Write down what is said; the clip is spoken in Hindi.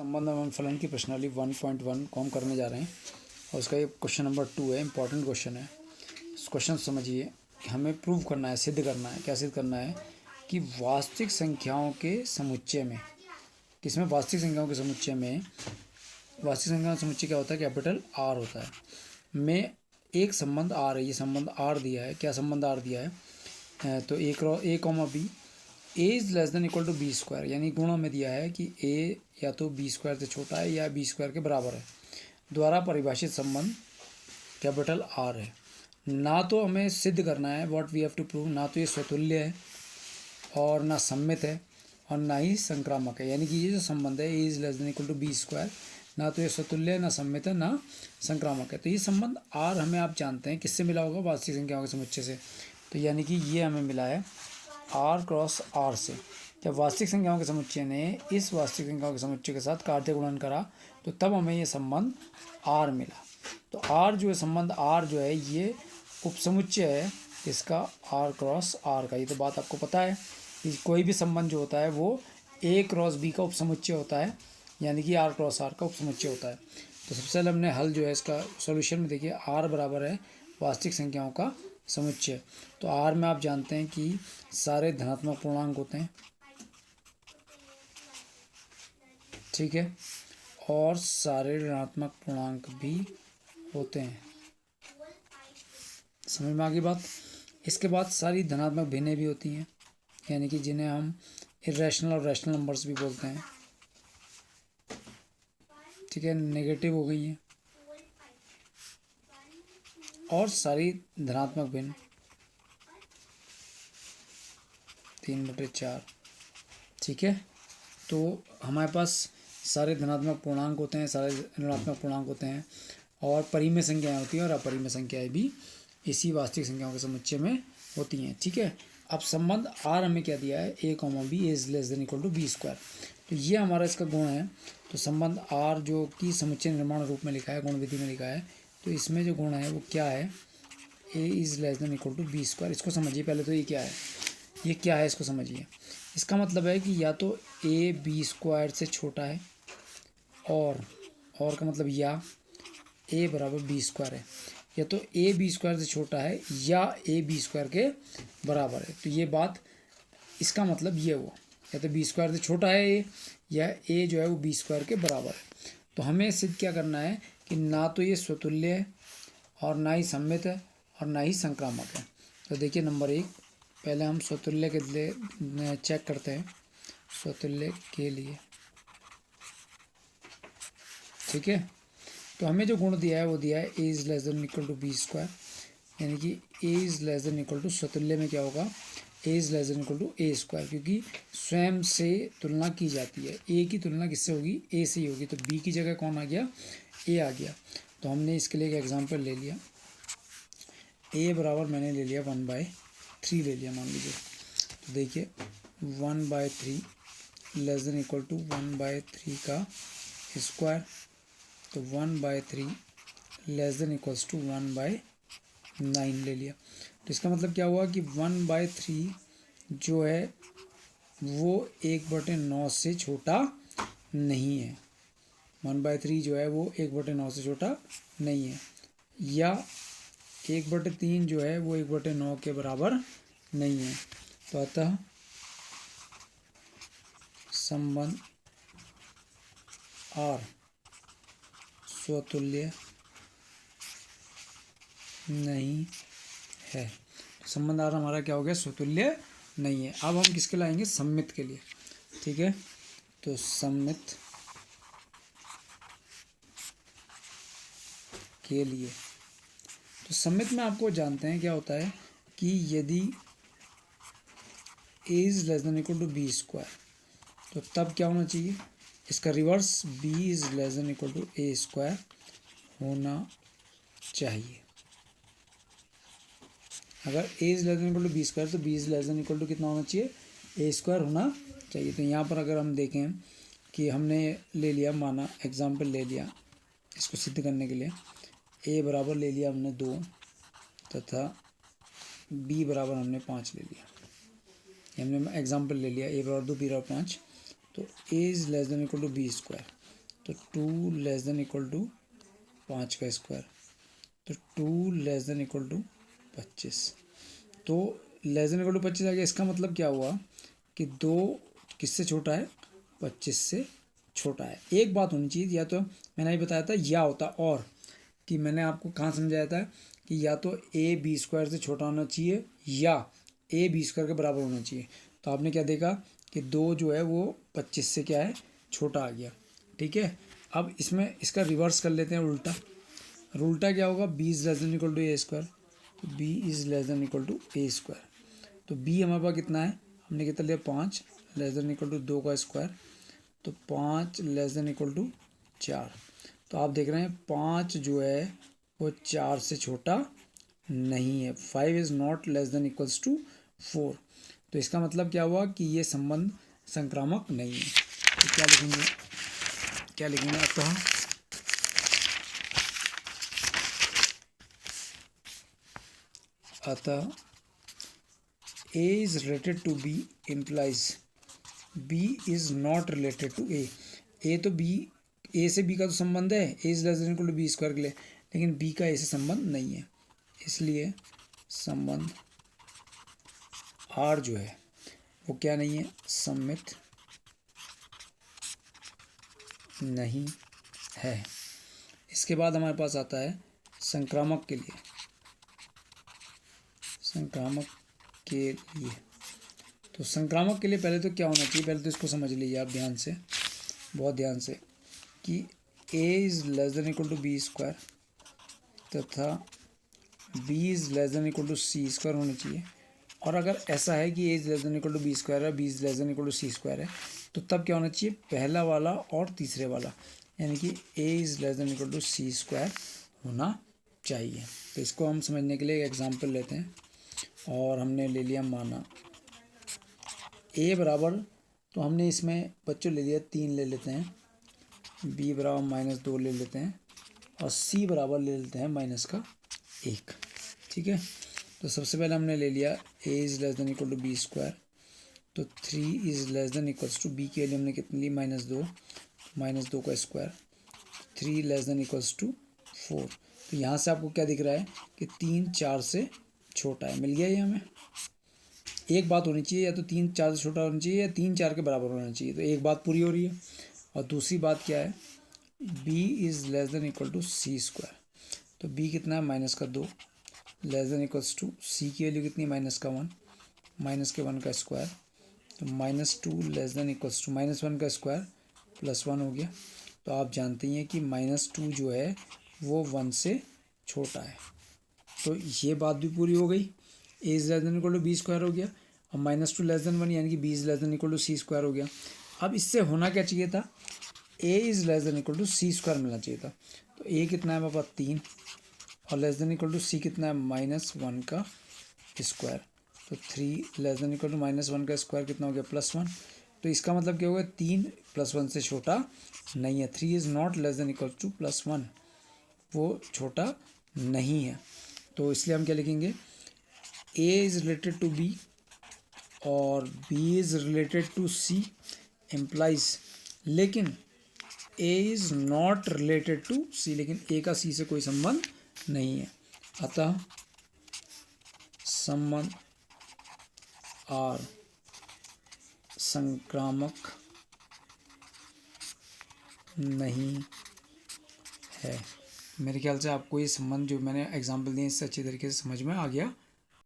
संबंध एवं फलन की प्रश्नावली 1.1 को हम करने जा रहे हैं और उसका ये क्वेश्चन नंबर 2 है। इंपॉर्टेंट क्वेश्चन है। इस क्वेश्चन समझिए कि हमें प्रूव करना है, सिद्ध करना है। क्या सिद्ध करना है कि वास्तविक संख्याओं के समुच्चय में, किसमें वास्तविक संख्याओं के समुच्चय में, वास्तविक संख्याओं का समुच्चय क्या होता है, कैपिटल आर होता है, में एक संबंध आर है। ये संबंध आर दिया है। क्या संबंध आर दिया है? तो a comma b a is less than equal to b square, यानी गुणों में दिया है कि ए या तो बी स्क्वायर से छोटा है या बी स्क्वायर के बराबर है, द्वारा परिभाषित संबंध कैपिटल आर है। ना तो हमें सिद्ध करना है, what we have to prove, ना तो ये स्वतुल्य है और ना सम्मित है और ना ही संक्रामक है। यानी कि ये जो संबंध है a is less than equal to b square, ना तो ये स्वतुल्य है, ना सम्मित है, ना संक्रामक है। तो ये संबंध आर हमें आप जानते हैं किससे मिला होगा, वास्तविक संख्याओं के समुच्चय से। तो यानी कि ये हमें मिला है आर क्रॉस आर से। जब वास्तविक संख्याओं के समुच्चय ने इस वास्तविक संख्याओं के समुच्चय के साथ कार्य गुणन करा तो तब हमें ये संबंध आर मिला। तो आर जो है, संबंध आर जो है, ये उपसमुच्चय है इसका आर क्रॉस आर का। ये तो बात आपको पता है कि कोई भी संबंध जो होता है वो ए क्रॉस बी का उपसमुच्चय होता है, यानी कि आर क्रॉस आर का उपसमुच्चय होता है। तो सबसे पहले हमने हल जो है इसका सॉल्यूशन में देखिए, आर बराबर है वास्तविक संख्याओं का समुच्चय। तो आर में आप जानते हैं कि सारे धनात्मक पूर्णांक होते हैं, ठीक है, और सारे ऋणात्मक पूर्णांक भी होते हैं। समझ में आ गई बात। इसके बाद सारी धनात्मक भिन्नें भी होती हैं, यानी कि जिन्हें हम इरेशनल और रैशनल नंबर्स भी बोलते हैं, ठीक है, नेगेटिव हो गई हैं। और सारी धनात्मक भिन्न 3/4, ठीक है। तो हमारे पास सारे धनात्मक पूर्णांक होते हैं, सारे ऋणात्मक पूर्णांक होते हैं, और परिमेय संख्याएं होती हैं और अपरिमेय संख्याएं भी इसी वास्तविक संख्याओं के समुच्चय में होती हैं, ठीक है। अब संबंध आर हमें क्या दिया है, a comma b is less than equal to b square. तो ये हमारा इसका गुण है। तो संबंध आर जो कि समुच्चय निर्माण रूप में लिखा है, गुण विधि में लिखा है, तो इसमें जो गुण है वो क्या है, a is less than equal to b square. इसको समझिए पहले। तो ये क्या है, ये क्या है, इसको समझिए। इसका मतलब है कि या तो ए बी स्क्वायर से छोटा है, और का मतलब या ए बराबर बी स्क्वायर है, या तो ए बी स्क्वायर से छोटा है या ए बी स्क्वायर के बराबर है। तो ये बात, इसका मतलब ये हुआ, या तो बी स्क्वायर से छोटा है ए, या ए जो है वो बी स्क्वायर के बराबर है। तो हमें सिद्ध क्या करना है कि ना तो ये स्वतुल्य है और ना ही सम्मित है और ना ही संक्रामक है। तो देखिए नंबर 1, पहले हम स्वतुल्य के लिए चेक करते हैं, स्वतुल्य के लिए, ठीक है। तो हमें जो गुण दिया है वो दिया है a is less than equal to b square, यानी कि a is less than equal to, स्वतुल्य में क्या होगा, a is less than equal to a square, क्योंकि स्वयं से तुलना की जाती है। ए की तुलना किससे होगी, ए से ही होगी। तो बी की जगह कौन आ गया, ए आ गया। तो हमने इसके लिए एक एग्जाम्पल ले लिया, ए बराबर मैंने ले लिया 1/3 ले लिया मान लीजिए। तो देखिए 1/3 लेस देन इक्वल टू 1/3 का स्क्वायर, तो 1/3 लेस देन इक्वल्स टू 1/9 ले लिया। तो इसका मतलब क्या हुआ कि 1/3 जो है वो 1/9 से छोटा नहीं है। 1/3 जो है वो 1/9 से छोटा नहीं है, या 1/3 जो है वो 1/9 के बराबर नहीं है। तो अतः संबंध आर स्वतुल्य नहीं है। संबंध आर हमारा क्या हो गया, स्वतुल्य नहीं है। अब हम किसके लाएंगे, सम्मित के लिए, ठीक है। तो सम्मित के लिए, तो सम्मित में आपको जानते हैं क्या होता है कि यदि a is less than equal to b square, तो तब क्या होना चाहिए, इसका reverse b is less than equal to a square होना चाहिए। अगर a is less than equal to b square, तो b is less than equal to कितना होना चाहिए, ए स्क्वायर होना चाहिए। तो यहाँ पर अगर हम देखें कि हमने ले लिया, माना एग्जाम्पल ले लिया इसको सिद्ध करने के लिए, ए बराबर ले लिया हमने 2 तथा बी बराबर हमने 5 ले लिया। हमने एग्जाम्पल ले लिया, ए बराबर 2 बी बराबर 5, तो a is less than equal to b square. तो 2 लेस देन इक्वल टू 5 का स्क्वायर, तो 2 लेस देन इक्वल टू 25। तो लेस देन इक्वल टू 25 आ गया। इसका मतलब क्या हुआ कि 2 किससे छोटा है, 25 से छोटा है। एक बात होनी चाहिए, या तो मैंने अभी बताया था या होता और, कि मैंने आपको कहाँ समझाया था कि या तो ए बी स्क्वायर से छोटा होना चाहिए या ए बी स्क्वायर के बराबर होना चाहिए। तो आपने क्या देखा कि 2 जो है वो 25 से क्या है, छोटा आ गया। ठीक है, अब इसमें इसका रिवर्स कर लेते हैं, उल्टा। उल्टा क्या होगा, b is less than equal to a square, तो b is less than equal to a square. तो बी हमारे पास कितना है, हमने कितना लिया 5 लेस देन इक्वल टू 2 का स्क्वायर, तो 5 लेस देन इक्वल टू 4। तो आप देख रहे हैं 5 जो है वो 4 से छोटा नहीं है। 5 is not less than equals to 4। तो इसका मतलब क्या हुआ कि ये संबंध संक्रामक नहीं है। तो क्या लिखेंगे, क्या लिखेंगे, अतः A is related to B implies B is not related to A। A तो B, A से B का तो संबंध है, A is less than equal to b square के लिए, लेकिन B का A से संबंध नहीं है। इसलिए संबंध R जो है वो क्या नहीं है, सम्मित नहीं है। इसके बाद हमारे पास आता है संक्रामक के लिए। संक्रामक के लिए, तो संक्रामक के लिए पहले तो क्या होना चाहिए, पहले तो इसको समझ लीजिए आप ध्यान से, बहुत ध्यान से, कि a is less than equal to b square तथा b is less than equal to c square होना चाहिए। और अगर ऐसा है कि a is less than equal to b square है, b is less than equal to c square है, तो तब क्या होना चाहिए, पहला वाला और तीसरे वाला, यानी कि a is less than equal to c square होना चाहिए। तो इसको हम समझने के लिए एक एग्जाम्पल लेते हैं, और हमने ले लिया माना a बराबर, तो हमने इसमें बच्चों ले लिया 3 ले लेते हैं, b बराबर -2 ले लेते हैं, और c बराबर ले लेते हैं -1। ठीक है, तो सबसे पहले हमने ले लिया a is less than equal to b square, तो 3 is less than equals to b के लिए हमने कितनी ली, -2 का square, 3 less than equals to 4। तो यहाँ से आपको क्या दिख रहा है कि 3 4 से छोटा है, मिल गया ये हमें। एक बात होनी चाहिए, या तो 3 4 से छोटा होना चाहिए या 3 4 के बराबर होना चाहिए, तो एक बात पूरी हो रही है। और दूसरी बात क्या है, b is less than equal to c square, तो b कितना है, -2 less than equals to c की वैल्यू कितनी है, -1, -1 का स्क्वायर, तो -2 लेस देन इक्वल्स टू -1 का स्क्वायर +1 हो गया। तो आप जानते हैं कि -2 जो है वो 1 से छोटा है। तो ये बात भी पूरी हो गई, a is less than equal to b square हो गया, और -2 लेस देन 1 यानी कि b is less than equal to c square हो गया। अब इससे होना क्या चाहिए था, a is less than equal to c square मिलना चाहिए था। तो a कितना है हमारे पास 3, और less than equal to c कितना है, -1 का स्क्वायर, तो 3 लेस देन इक्वल टू -1 का स्क्वायर कितना हो गया, +1। तो इसका मतलब क्या होगा, 3 +1 से छोटा नहीं है। 3 is not less than equal to +1, वो छोटा नहीं है। तो इसलिए हम क्या लिखेंगे, a is related to b और b is related to c implies, लेकिन a is not related to c, लेकिन a का c से कोई संबंध नहीं है। अतः संबंध R संक्रामक नहीं है। मेरे ख्याल से आपको ये संबंध जो मैंने एग्जाम्पल दिए इससे अच्छी तरीके से समझ में आ गया